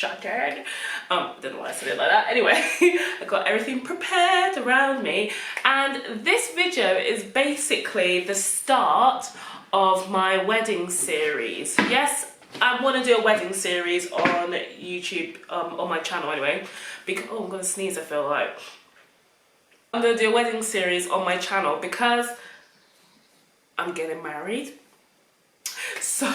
shattered. Don't know why I said it like that. Anyway, I got everything prepared around me, and this video is basically the start of my wedding series. Yes, I want to do a wedding series on YouTube, on my channel anyway, because, oh, I'm gonna sneeze, I feel like. I'm gonna do a wedding series on my channel because I'm getting married. So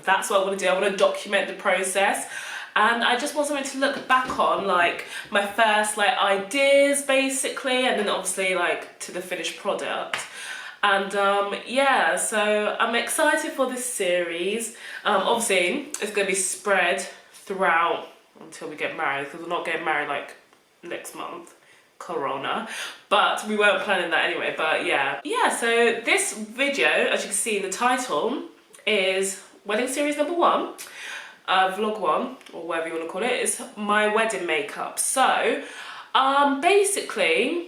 that's what I want to do. I want to document the process, and I just want something to look back on, like my first like ideas basically, and then obviously like to the finished product. And yeah, so I'm excited for this series. Obviously it's going to be spread throughout until we get married, because we're not getting married like next month, corona, but we weren't planning that anyway. But yeah, so this video, as you can see in the title, is wedding series number 1, vlog 1, or whatever you want to call it. It's my wedding makeup. So basically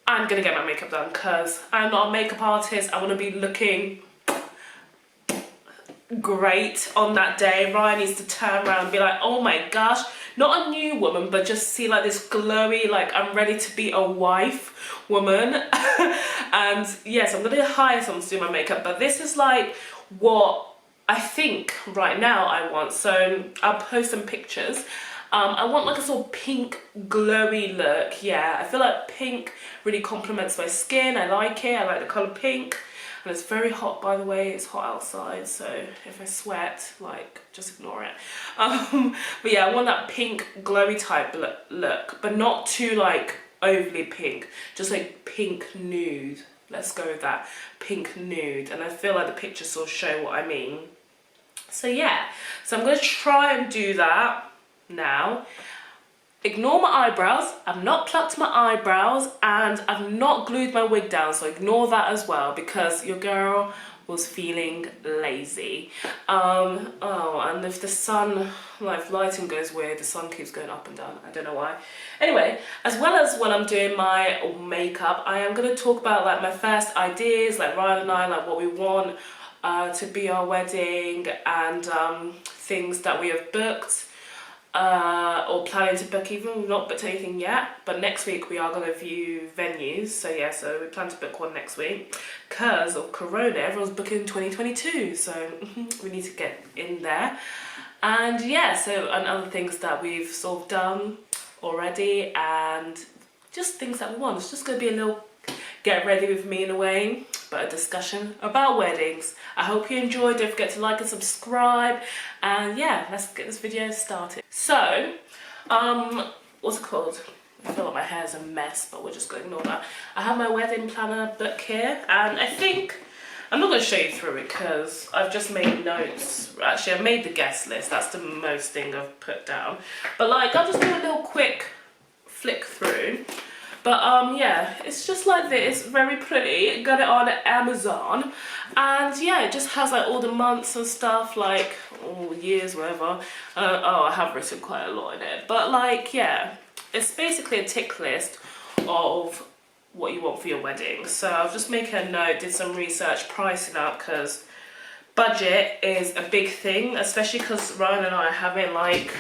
I'm gonna get my makeup done because I'm not a makeup artist. I want to be looking great on that day. Ryan needs to turn around and be like, oh my gosh, not a new woman, but just see like this glowy, like I'm ready to be a wife woman. And yes, I'm gonna hire someone to do my makeup, but this is like what I think right now I want. So I'll post some pictures. I want like a sort of pink glowy look. Yeah, I feel like pink really complements my skin. I like it. I like the colour pink. And it's very hot, by the way. It's hot outside, so if I sweat, like, just ignore it. But yeah, I want that pink glowy type look, but not too like overly pink. Just like pink nude. Let's go with that, pink nude. And I feel like the pictures sort of show what I mean. So yeah, so I'm gonna try and do that now. Ignore my eyebrows. I've not plucked my eyebrows, and I've not glued my wig down, so ignore that as well, because your girl was feeling lazy. Oh, and if the sun, like if lighting goes weird, the sun keeps going up and down. I don't know why. Anyway, as well as when I'm doing my makeup, I am going to talk about like my first ideas, like Ryan and I, like what we want to be our wedding, and things that we have booked. Or planning to book. Even we've not booked anything yet, but next week we are going to view venues. So yeah, so we plan to book one next week because of corona. Everyone's booking 2022, so we need to get in there. And yeah, so and other things that we've sort of done already, and just things that we want. It's just going to be a little get ready with me in a way, but a discussion about weddings. I hope you enjoyed. Don't forget to like and subscribe, and yeah, let's get this video started. So what's it called? I feel like my hair's a mess, but we're just going to ignore that. I have my wedding planner book here, and I think I'm not going to show you through it because I've just made notes. Actually, I've made the guest list. That's the most thing I've put down, but like I'll just do a little quick flick through. But yeah, it's just like this, very pretty. Got it on Amazon, and yeah, it just has like all the months and stuff, like all years, whatever. Oh, I have written quite a lot in it, but like yeah, it's basically a tick list of what you want for your wedding. So I've just made a note, did some research, pricing up, because budget is a big thing, especially because Ryan and I are having like,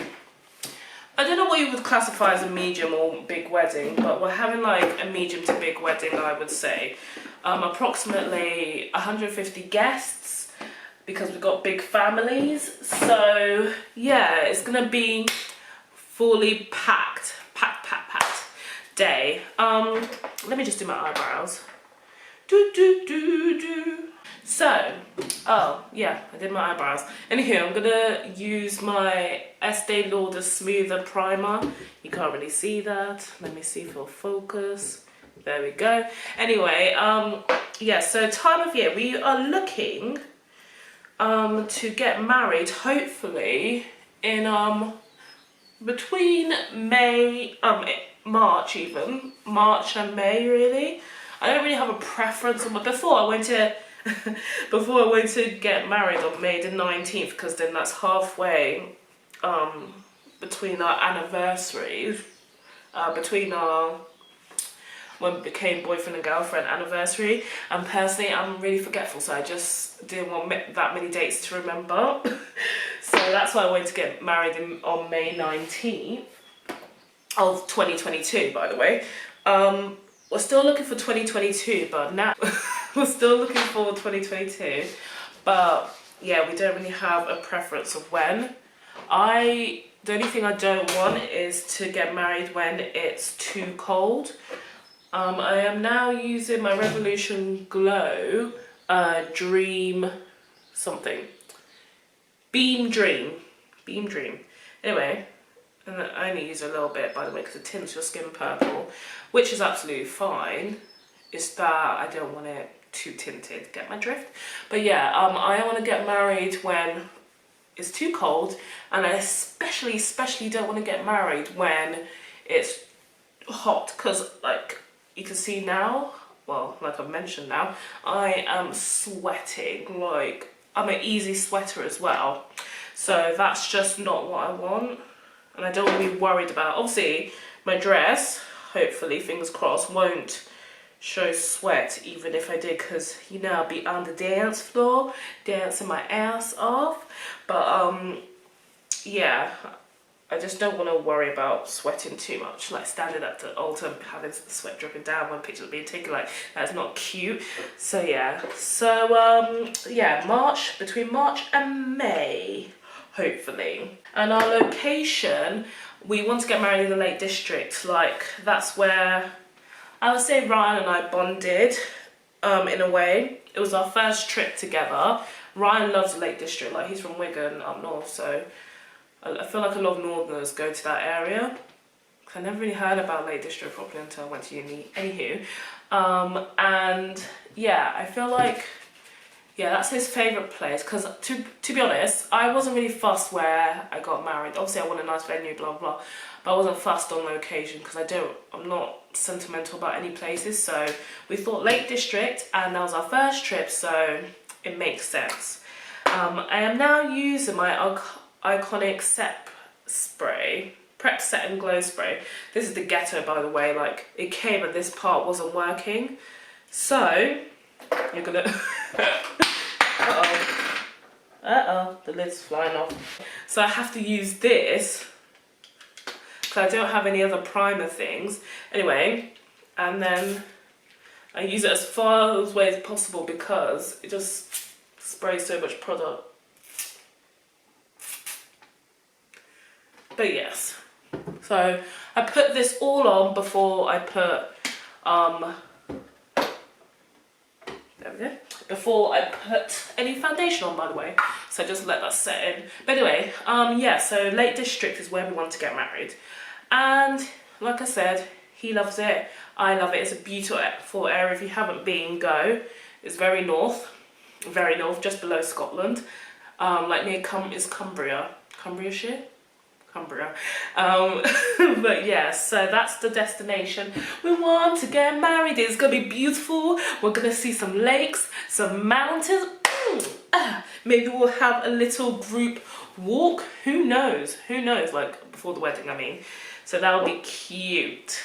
I don't know what you would classify as a medium or big wedding, but we're having like a medium to big wedding, I would say. Approximately 150 guests, because we've got big families. So yeah, it's gonna be fully packed day. Let me just do my eyebrows. So, oh yeah, I did my eyebrows. Anywho, I'm gonna use my Estee Lauder Smoother Primer. You can't really see that. Let me see if it'll focus. There we go. Anyway, yeah, so time of year, we are looking to get married, hopefully, in between March even. March and May, really. I don't really have a preference on, but before I went to get married on May the 19th, because then that's halfway between our anniversaries, between our when we became boyfriend and girlfriend anniversary. And personally, I'm really forgetful, so I just didn't want that many dates to remember. So that's why I wanted to get married on May 19th of 2022, by the way. We're still looking for 2022, but now we're still looking for 2022. But yeah, we don't really have a preference of when. The only thing I don't want is to get married when it's too cold. I am now using my Revolution Glow Dream something. Beam Dream. Anyway, and I only use a little bit, by the way, because it tints your skin purple, which is absolutely fine. It's that I don't want it too tinted, get my drift? But yeah, I want to get married when it's too cold, and I especially don't want to get married when it's hot, because like you can see now, well, like I've mentioned now, I am sweating. Like, I'm an easy sweater as well, so that's just not what I want, and I don't want to be worried about. Obviously my dress, hopefully, fingers crossed, won't show sweat even if I did, because you know I'll be on the dance floor dancing my ass off. But yeah, I just don't want to worry about sweating too much, like standing at the altar having the sweat dripping down when pictures are being taken. Like, that's not cute. So yeah, yeah, between March and May, hopefully. And our location, we want to get married in the Lake District. Like, that's where I would say Ryan and I bonded, in a way. It was our first trip together. Ryan loves the Lake District, like he's from Wigan up north, so I feel like a lot of northerners go to that area. I never really heard about Lake District properly until I went to uni. Anywho, and yeah, I feel like, yeah, that's his favourite place, because to be honest, I wasn't really fussed where I got married. Obviously I want a nice venue, blah blah, but I wasn't fussed on location, because I'm not sentimental about any places. So we thought Lake District, and that was our first trip, so it makes sense. I am now using my Iconic Prep Set and Glow Spray. This is the Ghetto, by the way. Like, it came and this part wasn't working, so you're gonna uh-oh, the lid's flying off. So I have to use this because I don't have any other primer things. Anyway, and then I use it as far away as possible because it just sprays so much product. But yes, so I put this all on before I put there we go, before I put any foundation on, by the way, so just let that set in. But anyway, yeah, so Lake District is where we want to get married, and like I said, he loves it, I love it. It's a beautiful area. If you haven't been, go. It's very north, just below Scotland, like near Cumbria, but yeah, so that's the destination we want to get married. It's gonna be beautiful. We're gonna see some lakes, some mountains. Maybe we'll have a little group walk. Who knows, like before the wedding, I mean. So that'll be cute.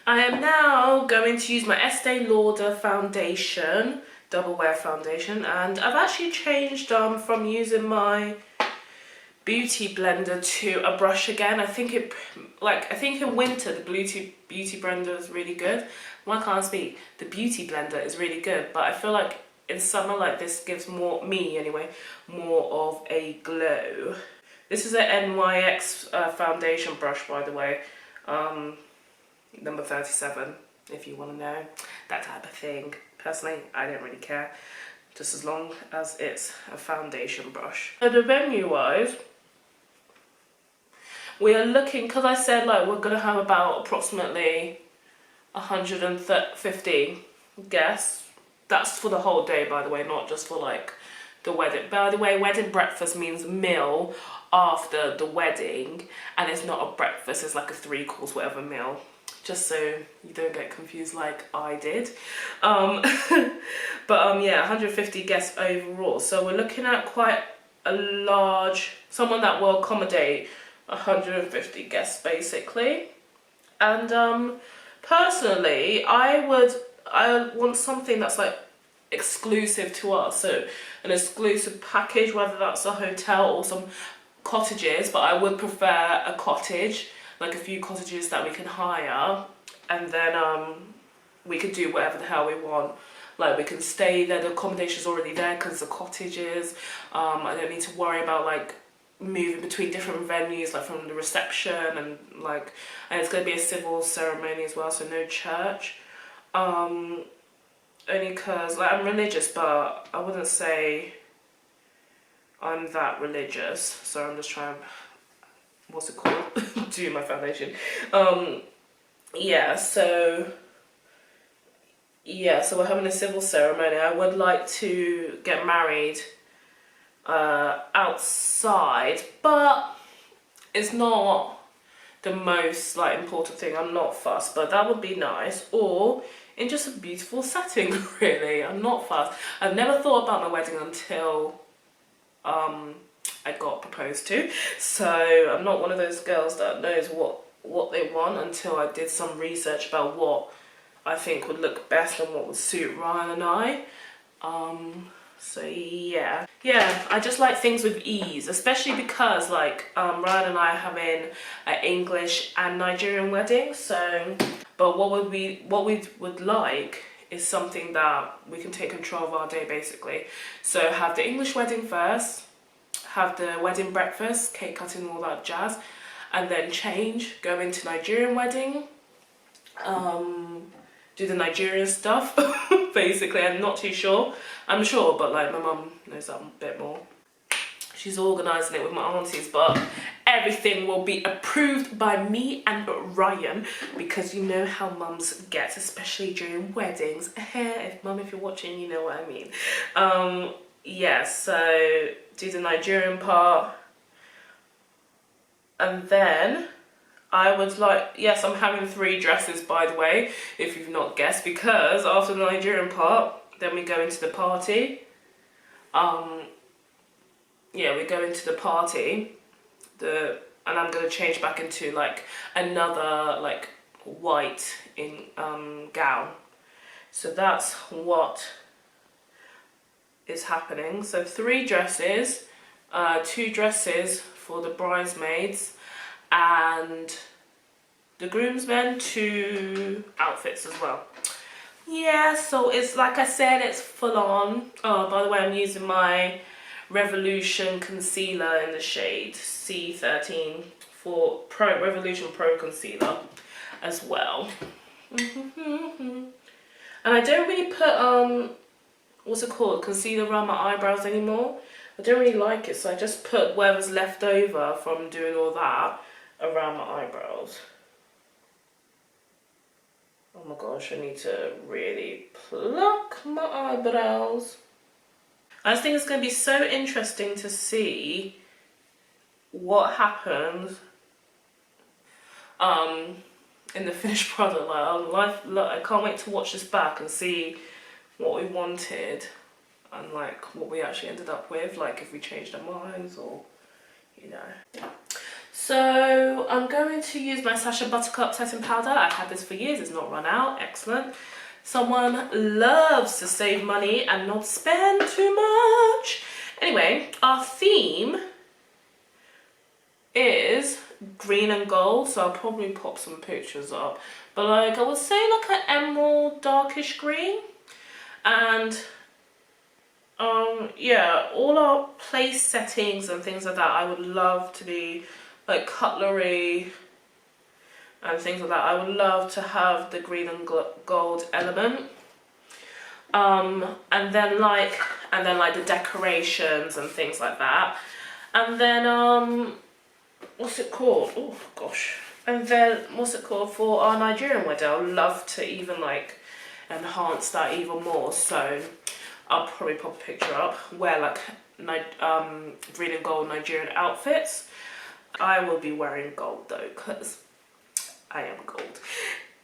I am now going to use my Estee Lauder foundation, Double Wear foundation, and I've actually changed from using my beauty blender to a brush again. I think in winter the beauty blender is really good. Why can't I speak? The beauty blender is really good, but I feel like in summer, like, this gives me anyway, more of a glow. This is an NYX foundation brush, by the way, number 37, if you want to know, that type of thing. Personally, I don't really care, just as long as it's a foundation brush. So the venue wise, we are looking, because I said like we're going to have about approximately 150 guests. That's for the whole day, by the way, not just for like the wedding. By the way, wedding breakfast means meal after the wedding, and it's not a breakfast, it's like a 3-course whatever meal, just so you don't get confused like I did. But yeah, 150 guests overall, so we're looking at quite a large, someone that will accommodate 150 guests basically. And personally, I want something that's like exclusive to us, so an exclusive package, whether that's a hotel or some cottages, but I would prefer a cottage, like a few cottages that we can hire, and then we could do whatever the hell we want. Like, we can stay there, the accommodation's already there because the cottages. I don't need to worry about like moving between different venues, like from the reception, and it's going to be a civil ceremony as well, so no church. Only because like I'm religious, but I wouldn't say I'm that religious, so I'm just trying, what's it called, do my foundation. So we're having a civil ceremony. I would like to get married outside, but it's not the most like important thing. I'm not fussed, but that would be nice. Or in just a beautiful setting, really. I'm not fussed. I've never thought about my wedding until I got proposed to. So I'm not one of those girls that knows what they want until I did some research about what I think would look best and what would suit Ryan and I. So yeah, I just like things with ease, especially because like Ryan and I are having an English and Nigerian wedding. So, but what we would like is something that we can take control of our day, basically. So have the English wedding first, have the wedding breakfast, cake cutting, all that jazz, and then change, go into Nigerian wedding, do the Nigerian stuff, basically. I'm not too sure. I'm sure, but like my mum knows that a bit more. She's organising it with my aunties, but everything will be approved by me and Ryan, because you know how mums get, especially during weddings. If you're watching, you know what I mean. So do the Nigerian part, and then I would like, yes, I'm having 3 dresses, by the way, if you've not guessed, because after the Nigerian part, then we go into the party. We go into the party, and I'm going to change back into like another like white gown. So that's what is happening. So 3 dresses, 2 dresses for the bridesmaids, and the groomsmen 2 outfits as well. Yeah, so it's like I said, it's full on. Oh, by the way, I'm using my Revolution concealer in the shade C13 for Revolution Pro Concealer as well. And I don't really put what's it called, concealer around my eyebrows anymore. I don't really like it, so I just put whatever's left over from doing all that around my eyebrows. Oh my gosh, I need to really pluck my eyebrows. I just think it's going to be so interesting to see what happens in the finished product. I can't wait to watch this back and see what we wanted and like what we actually ended up with, like if we changed our minds or, you know. So I'm going to use my Sacha Buttercup setting powder. I've had this for years, it's not run out. Excellent. Someone loves to save money and not spend too much. Anyway, our theme is green and gold, so I'll probably pop some pictures up. But like, I would say like an emerald darkish green. And all our place settings and things like that, I would love to be like cutlery and things like that. I would love to have the green and gold element. And then like the decorations and things like that. And then what's it called? Oh gosh. And then what's it called for our Nigerian wedding? I'd love to even like enhance that even more. So I'll probably pop a picture up, wear like green and gold Nigerian outfits. I will be wearing gold though, because I am gold.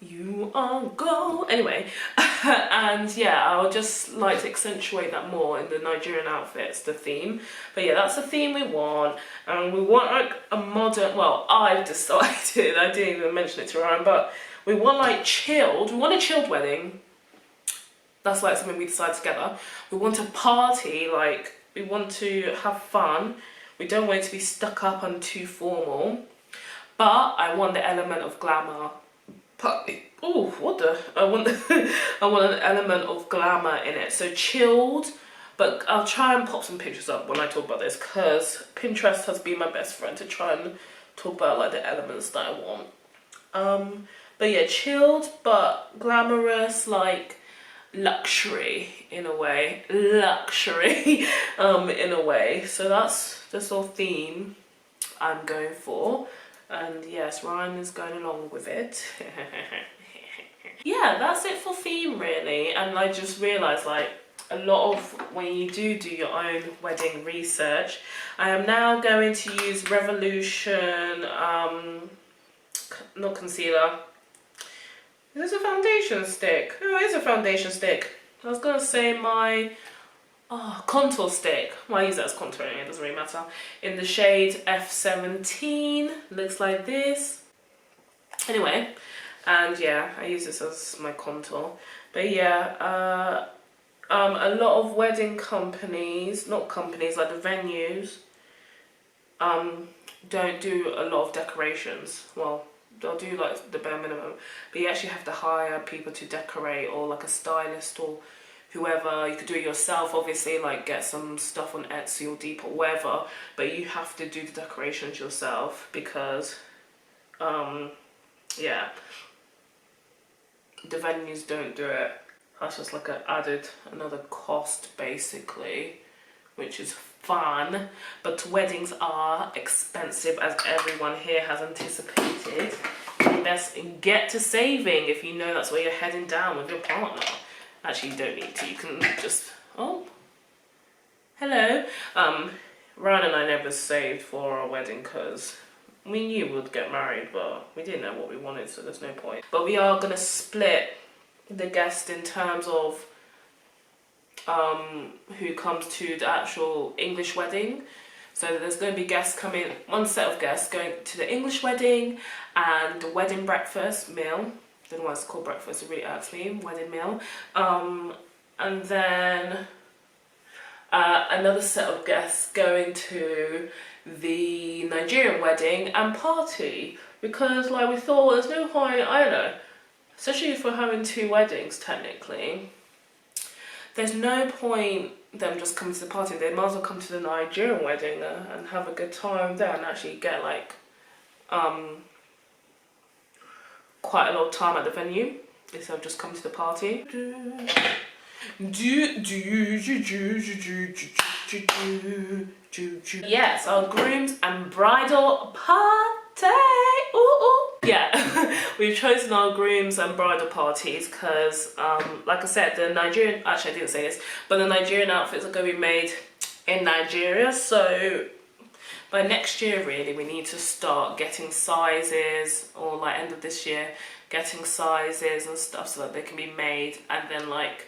You are gold. Anyway, and yeah, I would just like to accentuate that more in the Nigerian outfits, the theme. But yeah, that's the theme we want. And we want like a modern, well, I've decided, I didn't even mention it to Ryan, but we want like chilled, we want a chilled wedding. That's like something we decide together. We want to party, like we want to have fun. We don't want it to be stuck up and too formal. But I want the element of glamour. Oh, what the? I want I want an element of glamour in it. So chilled, but I'll try and pop some pictures up when I talk about this, because Pinterest has been my best friend to try and talk about like the elements that I want. But yeah, chilled but glamorous, like luxury in a way. Luxury in a way. So that's the sort of theme I'm going for. And yes, Ryan is going along with it. Yeah, that's it for theme really. And I just realised like a lot of when you do your own wedding research, I am now going to use Revolution, not concealer. Is this a foundation stick? Oh, it is a foundation stick. I was gonna say my contour stick. Well, I use that as contouring, it doesn't really matter. In the shade F17, looks like this. Anyway, and yeah, I use this as my contour. But yeah, a lot of wedding companies, not companies, like the venues, don't do a lot of decorations. Well, they'll do like the bare minimum, but you actually have to hire people to decorate, or like a stylist or whoever. You could do it yourself, obviously, like get some stuff on Etsy or Depop, wherever, but you have to do the decorations yourself because yeah, the venues don't do it. That's just like another cost basically, which is fun, but weddings are expensive, as everyone here has anticipated. You best get to saving if you know that's where you're heading down with your partner. Actually, you don't need to, you can just, oh, hello. Ryan and I never saved for our wedding because we knew we'd get married, but we didn't know what we wanted, so there's no point. But we are going to split the guest in terms of who comes to the actual English wedding. So there's going to be guests coming, one set of guests going to the English wedding and the wedding breakfast meal. I don't know why it's called breakfast, it really irks me, wedding meal. And then another set of guests going to the Nigerian wedding and party, because like we thought, well, there's no point, I don't know, especially if we're having two weddings technically, there's no point them just coming to the party. They might as well come to the Nigerian wedding and have a good time there and actually get like quite a lot of time at the venue instead of just coming to the party. Yes, our grooms and bridal party. Ooh, ooh. Yeah, we've chosen our grooms and bridal parties because, like I said, the Nigerian, actually I didn't say this, but the Nigerian outfits are going to be made in Nigeria. So by next year, really, we need to start getting sizes, or like end of this year, getting sizes and stuff so that they can be made and then like,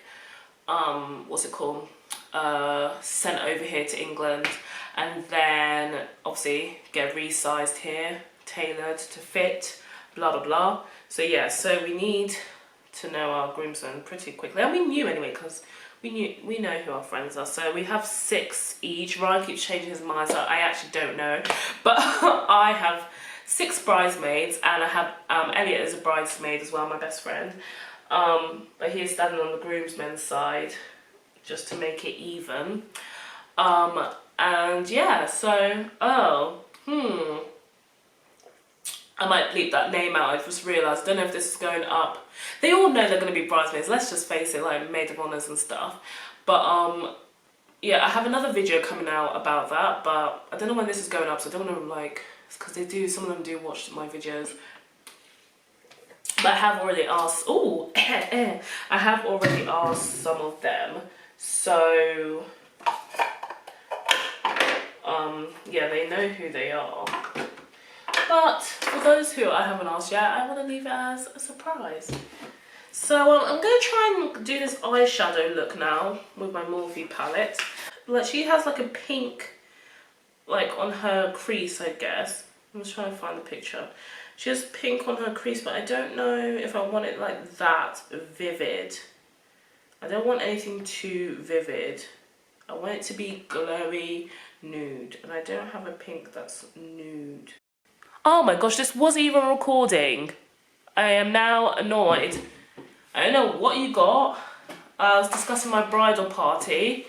what's it called? Sent over here to England, and then obviously get resized here, tailored to fit, blah blah blah. So yeah, so we need to know our groomsmen pretty quickly, and we knew anyway because we know who our friends are. So we have 6 each. Ryan keeps changing his mind, so I actually don't know, but I have 6 bridesmaids, and I have Elliot as a bridesmaid as well, my best friend. But he's standing on the groomsmen's side just to make it even. And yeah, so I might bleep that name out. I just realised, I don't know if this is going up. They all know they're going to be bridesmaids, let's just face it, like maid of honours and stuff. But yeah, I have another video coming out about that, but I don't know when this is going up, so I don't want to like, because they do, some of them do watch my videos. But I have already asked, I have already asked some of them. So yeah, they know who they are. But for those who I haven't asked yet, I want to leave it as a surprise. So I'm going to try and do this eyeshadow look now with my Morphe palette. Like, she has like a pink, like on her crease, I guess. I'm just trying to find the picture. She has pink on her crease, but I don't know if I want it like that vivid. I don't want anything too vivid. I want it to be glowy nude, and I don't have a pink that's nude. Oh my gosh, this was even recording. I am now annoyed. I don't know what you got. I was discussing my bridal party.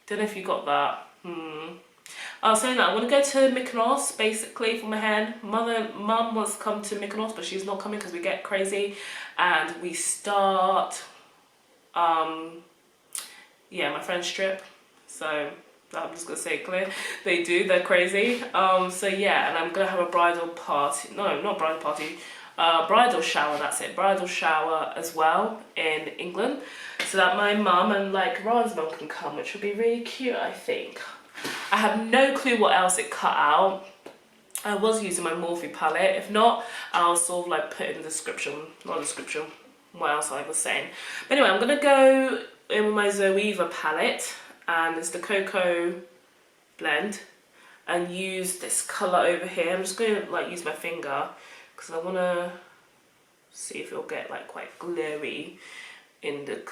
Don't know if you got that. I was saying that I want to go to Mykonos basically for my hair. Mum wants to come to Mykonos, but she's not coming because we get crazy, and we start. Yeah, my friends trip. So I'm just gonna say it clear. They're crazy. So yeah, and I'm gonna have a bridal party. No, not bridal party. Bridal shower, that's it. Bridal shower as well in England. So that my mum and like Ron's mum can come, which would be really cute, I think. I have no clue what else it cut out. I was using my Morphe palette. If not, I'll sort of like put in the description. Not description. What else I was saying. But anyway, I'm gonna go in with my Zoeva palette, and it's the Cocoa blend, and use this colour over here. I'm just going to like use my finger because I want to see if it'll get like quite glowy in the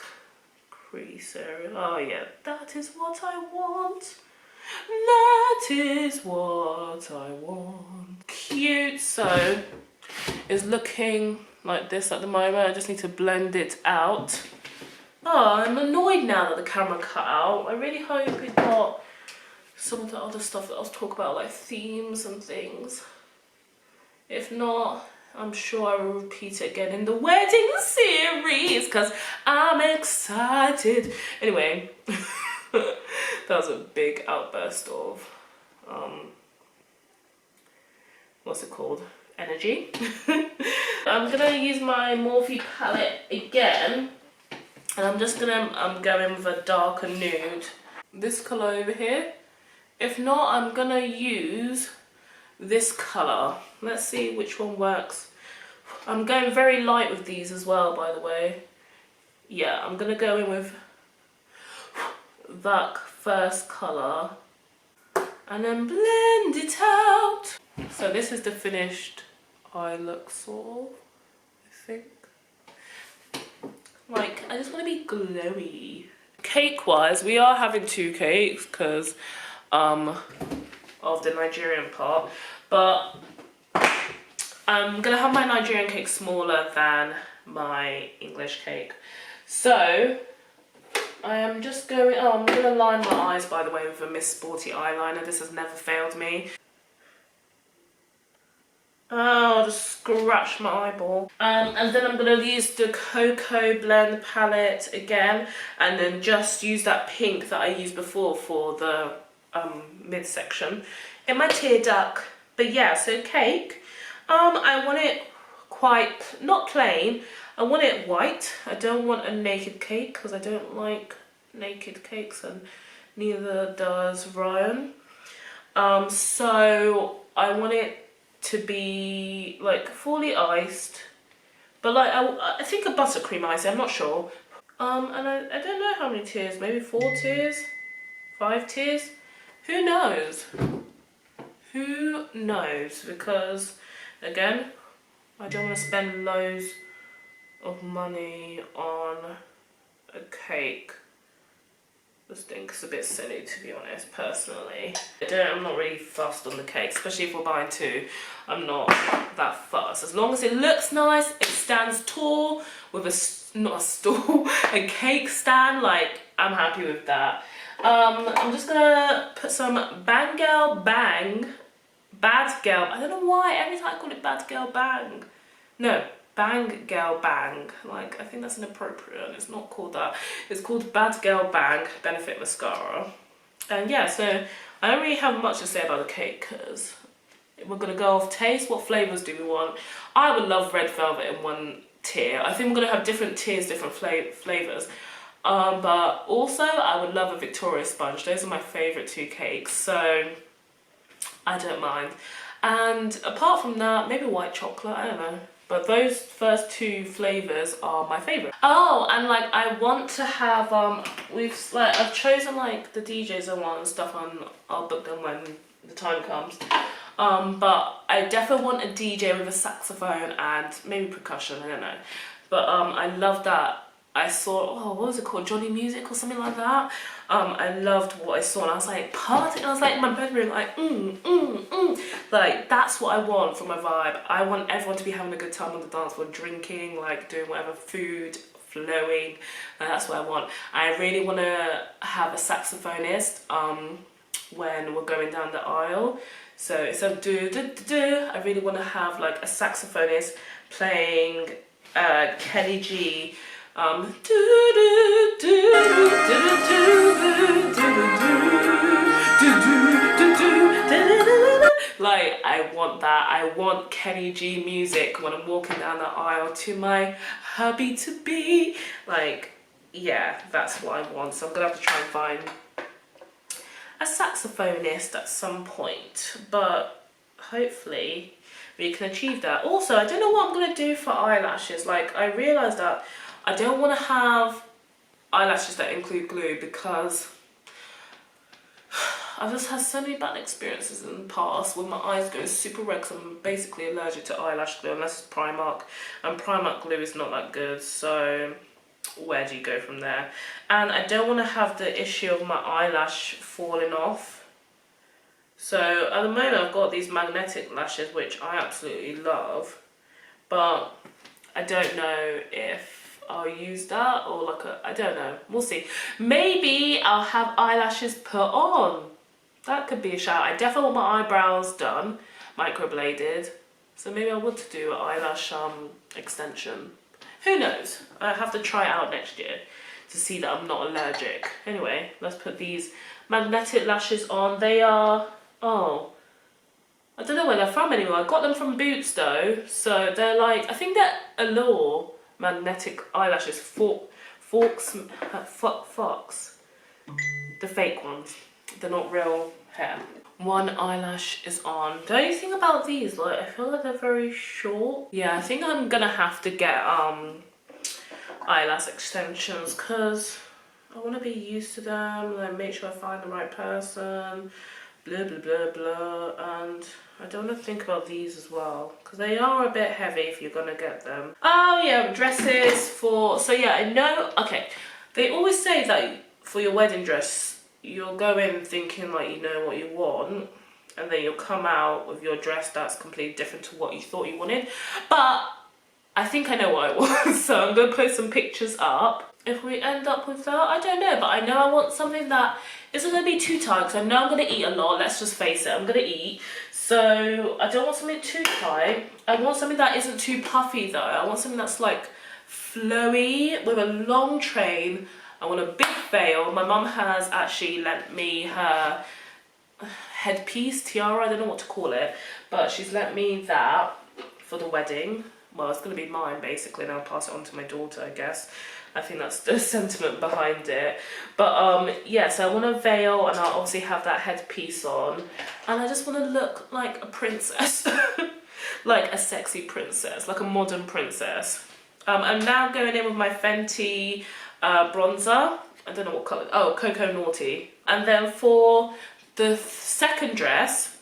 crease area. Oh yeah, that is what I want. That is what I want. Cute. So it's looking like this at the moment. I just need to blend it out. Oh, I'm annoyed now that the camera cut out. I really hope it got some of the other stuff that I was talking about, like themes and things. If not, I'm sure I will repeat it again in the wedding series because I'm excited. Anyway, that was a big outburst of, what's it called? Energy. I'm gonna use my Morphe palette again. And I'm going with a darker nude. This colour over here. If not, I'm gonna use this colour. Let's see which one works. I'm going very light with these as well, by the way. Yeah, I'm gonna go in with that first colour and then blend it out. So this is the finished eye look, sort of, I think. Like, I just want to be glowy. Cake wise, we are having 2 cakes because of the Nigerian part, but I'm gonna have my Nigerian cake smaller than my English cake. So I am just going, I'm gonna line my eyes, by the way, with a Miss Sporty eyeliner. This has never failed me. Oh, just scratch my eyeball. And then I'm going to use the Cocoa Blend palette again, and then just use that pink that I used before for the midsection in my tear duct. But yeah, so cake. I want it quite, not plain, I want it white. I don't want a naked cake because I don't like naked cakes, and neither does Ryan. So I want it to be like fully iced, but like I think a buttercream ice, I'm not sure. And I don't know how many tiers, maybe 4 tiers, 5 tiers, who knows? Who knows? Because again, I don't want to spend loads of money on a cake. I just think it's a bit silly, to be honest, personally. I'm not really fussed on the cake, especially if we're buying 2. I'm not that fussed. As long as it looks nice, it stands tall with not a stool, a cake stand, like, I'm happy with that. I'm just gonna put some Bad Girl Bang. I don't know why, every time I call it Bad Girl Bang. No. Bang Girl Bang, like I think that's inappropriate, it's not called that, it's called Bad Girl Bang Benefit Mascara. And yeah, so I don't really have much to say about the cake because we're going to go off taste. What flavours do we want? I would love red velvet in one tier. I think we're going to have different tiers, different flavours. But also I would love a Victoria Sponge. Those are my favourite 2 cakes, so I don't mind. And apart from that, maybe white chocolate, I don't know. But those first 2 flavours are my favourite. Oh, and like I want to have, I've chosen like the DJs I want and stuff, and I'll book them when the time comes. But I definitely want a DJ with a saxophone and maybe percussion, I don't know. But I love that I saw, oh, what was it called? Johnny Music or something like that. I loved what I saw, and I was like, party. And I was like in my bedroom, like, Like, that's what I want for my vibe. I want everyone to be having a good time on the dance floor, drinking, like, doing whatever, food, flowing. And that's what I want. I really want to have a saxophonist when we're going down the aisle. So instead of do, do, do, do, I really want to have, like, a saxophonist playing Kenny G. Like, I want that. I want Kenny G music when I'm walking down the aisle to my hubby to be. Like, yeah, that's what I want. So I'm gonna have to try and find a saxophonist at some point, but hopefully we can achieve that. Also, I don't know what I'm gonna do for eyelashes. Like, I realized that I don't want to have eyelashes that include glue because I've just had so many bad experiences in the past with my eyes going super red because I'm basically allergic to eyelash glue unless it's Primark, and Primark glue is not that good, so where do you go from there? And I don't want to have the issue of my eyelash falling off. So at the moment I've got these magnetic lashes, which I absolutely love, but I don't know if I'll use that or like I don't know, we'll see. Maybe I'll have eyelashes put on. That could be a shout. I definitely want my eyebrows done, microbladed, so maybe I want to do an eyelash extension. Who knows? I have to try it out next year to see that I'm not allergic. Anyway, let's put these magnetic lashes on. They are, oh, I don't know where they're from anymore. I got them from Boots though, so they're like, I think they're Allure magnetic eyelashes, Fox, the fake ones. They're not real hair. One eyelash is on. Don't you think about these? Like, I feel like they're very short. Yeah, I think I'm gonna have to get eyelash extensions because I want to be used to them, like make sure I find the right person, blah blah blah blah, and I don't want to think about these as well because they are a bit heavy if you're gonna get them. Oh yeah, dresses for, so yeah, I know, okay, they always say that for your wedding dress you'll go in thinking like you know what you want, and then you'll come out with your dress that's completely different to what you thought you wanted. But I think I know what I want, so I'm gonna put some pictures up. If we end up with that, I don't know, but I know I want something that isn't gonna be too tight because I know I'm gonna eat a lot, let's just face it, I'm gonna eat. So I don't want something too tight. I want something that isn't too puffy though. I want something that's like flowy with a long train. I want a big veil. My mum has actually lent me her headpiece, tiara, I don't know what to call it, but she's lent me that for the wedding. Well, it's going to be mine basically, and I'll pass it on to my daughter, I guess. I think that's the sentiment behind it. But yeah, so I want a veil, and I'll obviously have that headpiece on, and I just want to look like a princess. Like a sexy princess, like a modern princess. I'm now going in with my Fenty bronzer. I don't know what colour. Oh, Cocoa Naughty. And then for the second dress,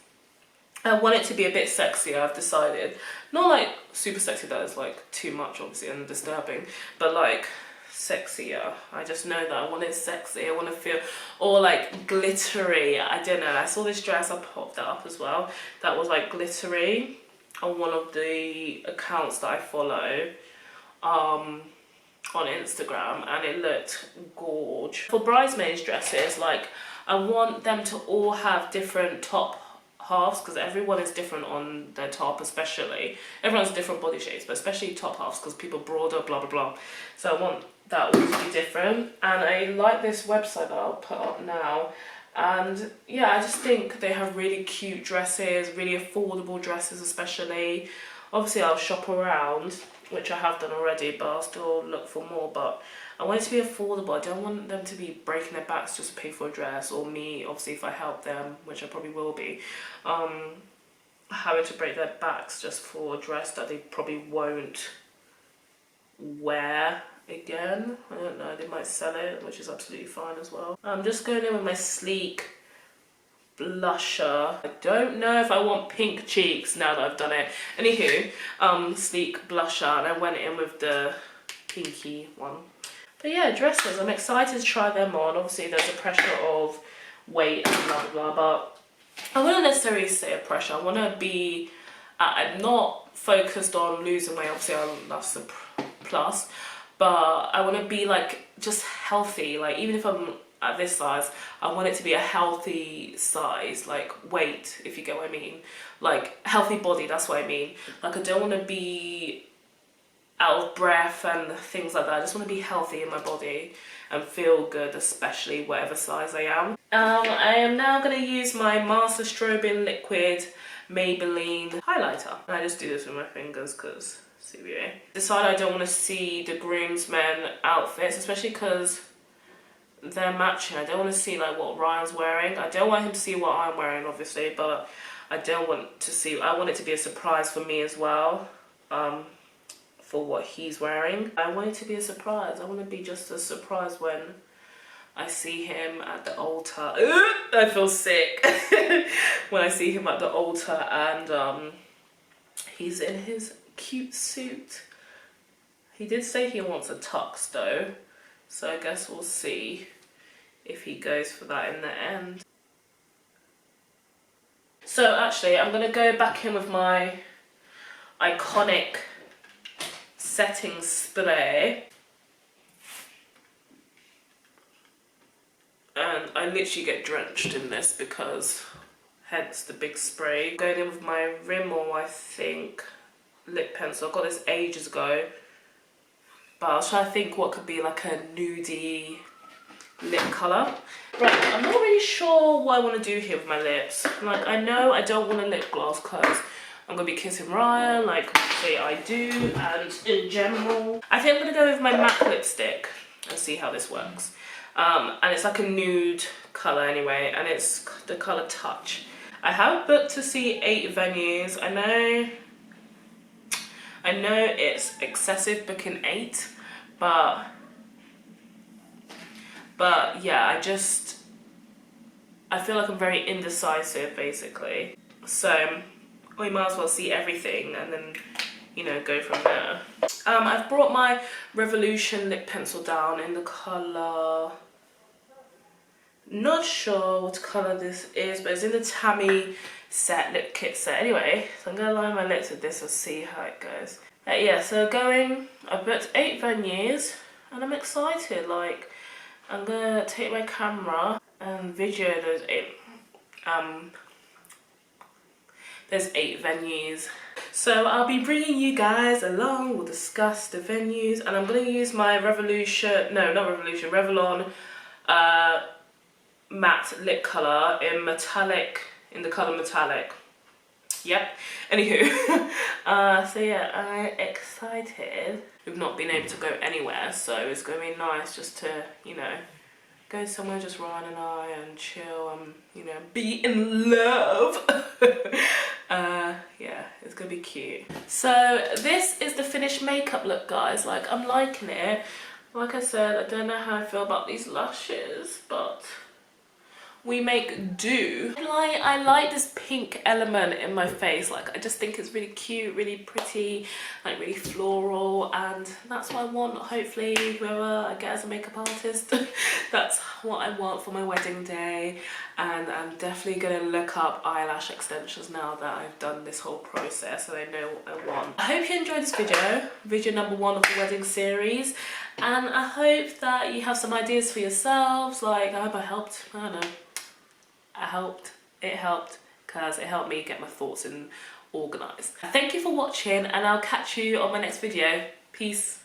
I want it to be a bit sexier, I've decided. Not like super sexy, that is like too much obviously and disturbing, but like sexier. I just know that I want it sexy, I want to feel, or like glittery. I don't know, I saw this dress, I popped that up as well, that was like glittery on one of the accounts that I follow on Instagram, and it looked gorge. For bridesmaids dresses, like I want them to all have different top halves because everyone is different on their top, especially everyone's different body shapes, but especially top halves because people broader, blah blah blah. So I want that all to be different, and I like this website that I'll put up now. And yeah, I just think they have really cute dresses, really affordable dresses, especially. Obviously I'll shop around, which I have done already, but I'll still look for more. But I want it to be affordable. I don't want them to be breaking their backs just to pay for a dress, or me, obviously if I help them, which I probably will be, having to break their backs just for a dress that they probably won't wear again. I don't know, they might sell it, which is absolutely fine as well. I'm just going in with my Sleek blusher. I don't know if I want pink cheeks now that I've done it. Anywho, Sleek blusher, and I went in with the pinky one. But yeah, dresses, I'm excited to try them on. Obviously there's a pressure of weight and blah blah blah, but I wouldn't necessarily say a pressure. I want to be I'm not focused on losing weight, obviously that's a plus, but I want to be like just healthy. Like even if I'm at this size, I want it to be a healthy size, like weight, if you get what I mean, like healthy body, that's what I mean. Like I don't want to be out of breath and things like that. I just want to be healthy in my body and feel good, especially whatever size I am. I am now going to use my Master Strobing Liquid Maybelline highlighter. And I just do this with my fingers because CBA. Decide I don't want to see the groomsmen outfits, especially because they're matching. I don't want to see like what Ryan's wearing. I don't want him to see what I'm wearing, obviously, but I don't want to see, I want it to be a surprise for me as well. For what he's wearing. I want it to be a surprise. I want to be just a surprise when I see him at the altar. I feel sick. When I see him at the altar and he's in his cute suit. He did say he wants a tux though, so I guess we'll see if he goes for that in the end. So actually I'm going to go back in with my iconic setting spray, and I literally get drenched in this because hence the big spray. Going in with my Rimmel, I think, lip pencil. I got this ages ago, but I was trying to think what could be like a nudie lip colour. Right, I'm not really sure what I want to do here with my lips. Like I know I don't want a lip gloss because I'm going to be kissing Ryan, like obviously I do, and in general. I think I'm going to go with my MAC lipstick and see how this works. And it's like a nude colour anyway, and it's the colour Touch. I have booked to see 8 venues. I know it's excessive booking 8, but yeah, I feel like I'm very indecisive basically. So we might as well see everything and then, you know, go from there. I've brought my Revolution lip pencil down in the colour, not sure what colour this is, but it's in the Tammy set, lip kit set. Anyway, so I'm going to line my lips with this and see how it goes. Yeah, so I've booked 8 venues and I'm excited. Like, I'm going to take my camera and video those 8. There's 8 venues. So I'll be bringing you guys along. We'll discuss the venues. And I'm going to use my Revlon matte lip colour in the colour metallic. Yep. Anywho. So yeah, I'm excited. We've not been able to go anywhere, so it's going to be nice just to, you know, go somewhere, just Ryan and I, and chill and, you know, be in love. Yeah, it's gonna be cute. So this is the finished makeup look, guys. Like, I'm liking it. Like I said, I don't know how I feel about these lashes, but we make do. I like this pink element in my face. Like, I just think it's really cute, really pretty, like really floral, and that's what I want. Hopefully whoever I get as a makeup artist, that's what I want for my wedding day. And I'm definitely gonna look up eyelash extensions now that I've done this whole process and I know what I want. I hope you enjoyed this video number 1 of the wedding series, and I hope that you have some ideas for yourselves. Like, I hope I helped. I don't know, it helped because it helped me get my thoughts in organised. Thank you for watching, and I'll catch you on my next video. Peace.